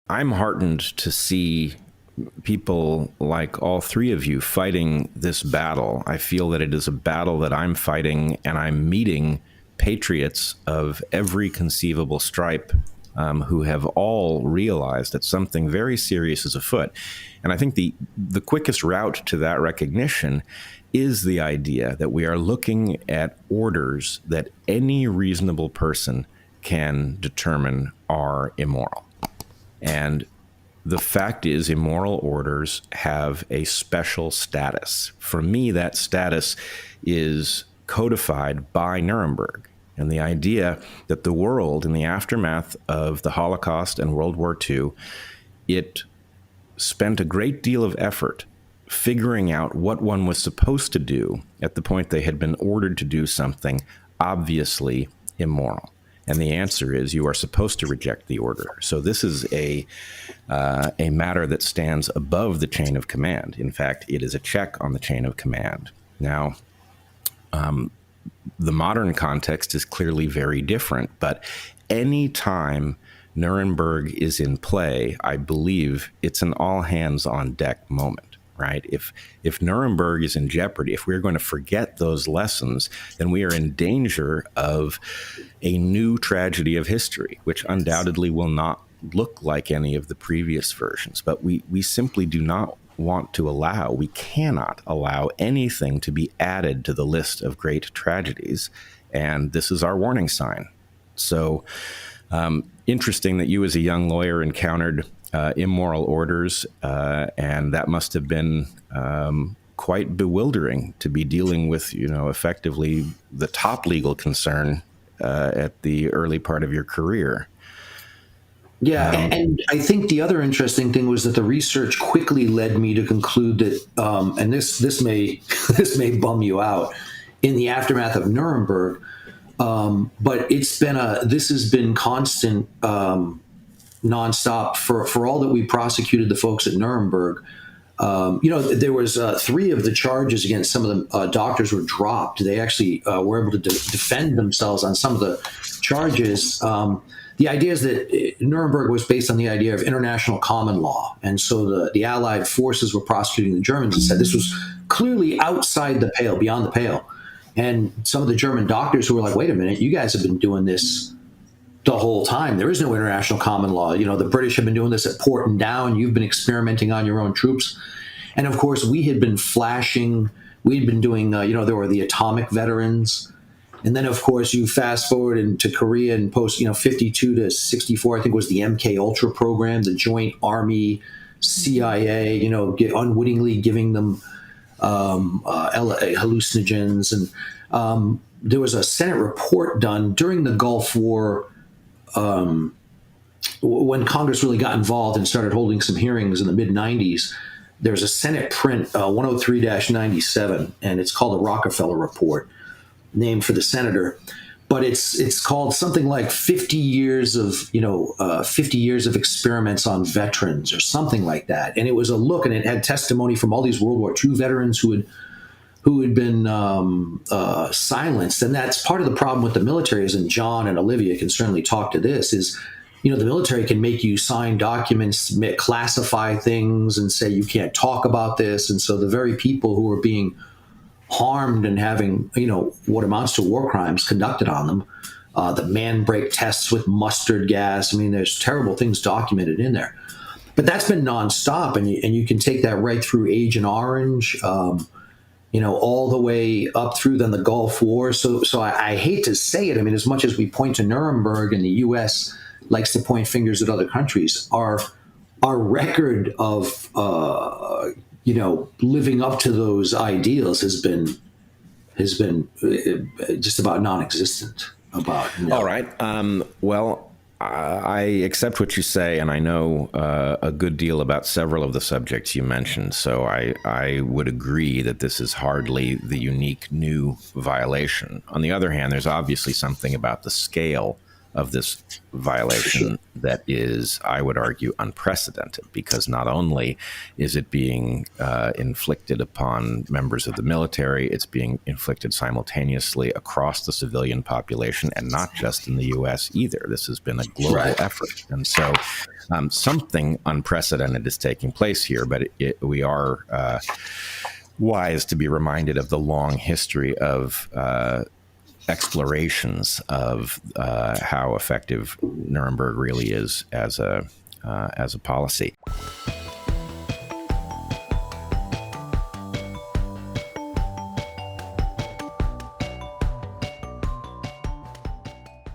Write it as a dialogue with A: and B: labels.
A: I'm heartened to see people like all three of you fighting this battle. I feel that it is a battle that I'm fighting, and I'm meeting patriots of every conceivable stripe who have all realized that something very serious is afoot. And I think the quickest route to that recognition is the idea that we are looking at orders that any reasonable person can determine are immoral. And the fact is, immoral orders have a special status. For me, that status is codified by Nuremberg. And the idea that the world, in the aftermath of the Holocaust and World War II, it spent a great deal of effort figuring out what one was supposed to do at the point they had been ordered to do something obviously immoral. And the answer is you are supposed to reject the order. So this is a matter that stands above the chain of command. In fact, it is a check on the chain of command. Now, the modern context is clearly very different, but any time Nuremberg is in play, I believe it's an all-hands-on-deck moment. Right? If Nuremberg is in jeopardy, if we're going to forget those lessons, then we are in danger of a new tragedy of history, which undoubtedly will not look like any of the previous versions. But we simply do not want to allow, we cannot allow anything to be added to the list of great tragedies. And this is our warning sign. So interesting that you as a young lawyer encountered immoral orders, and that must have been quite bewildering to be dealing with, effectively the top legal concern at the early part of your career.
B: Yeah, and I think the other interesting thing was that the research quickly led me to conclude that, and this may this may bum you out, in the aftermath of Nuremberg, but this has been constant. Nonstop for all that we prosecuted the folks at Nuremberg. There was 3 of the charges against some of the doctors were dropped. They actually were able to defend themselves on some of the charges. The idea is that Nuremberg was based on the idea of international common law. And so the Allied forces were prosecuting the Germans and said this was clearly outside the pale, beyond the pale. And some of the German doctors who were like, wait a minute, you guys have been doing this the whole time. There is no international common law. The British have been doing this at Port and Down. You've been experimenting on your own troops. And of course, we had been flashing. We'd been doing, there were the atomic veterans. And then, of course, you fast forward into Korea and post, 52 to 64, I think was the MK Ultra program, the joint Army, CIA, unwittingly giving them hallucinogens. And there was a Senate report done during the Gulf War, when Congress really got involved and started holding some hearings in the mid-90s. There's a Senate print, 103-97, and it's called the Rockefeller Report, named for the senator. But it's called something like 50 years of experiments on veterans or something like that. And it was a look, and it had testimony from all these World War II veterans who had been silenced. And that's part of the problem with the military, is, and John and Olivia can certainly talk to this, is, the military can make you sign documents, classify things, and say you can't talk about this. And so the very people who are being harmed and having, what amounts to war crimes conducted on them, the man break tests with mustard gas. I mean, there's terrible things documented in there. But that's been nonstop, and you can take that right through Agent Orange, all the way up through then the Gulf War. So I hate to say it. I mean, as much as we point to Nuremberg and the U.S. likes to point fingers at other countries, our record of living up to those ideals has been just about non-existent.
A: All right. Well, I accept what you say, and I know a good deal about several of the subjects you mentioned, so I would agree that this is hardly the unique new violation. On the other hand, there's obviously something about the scale of this violation that is, I would argue, unprecedented, because not only is it being inflicted upon members of the military, it's being inflicted simultaneously across the civilian population, and not just in the U.S. either. This has been a global effort. And so something unprecedented is taking place here, but we are wise to be reminded of the long history of explorations of how effective Nuremberg really is as a policy.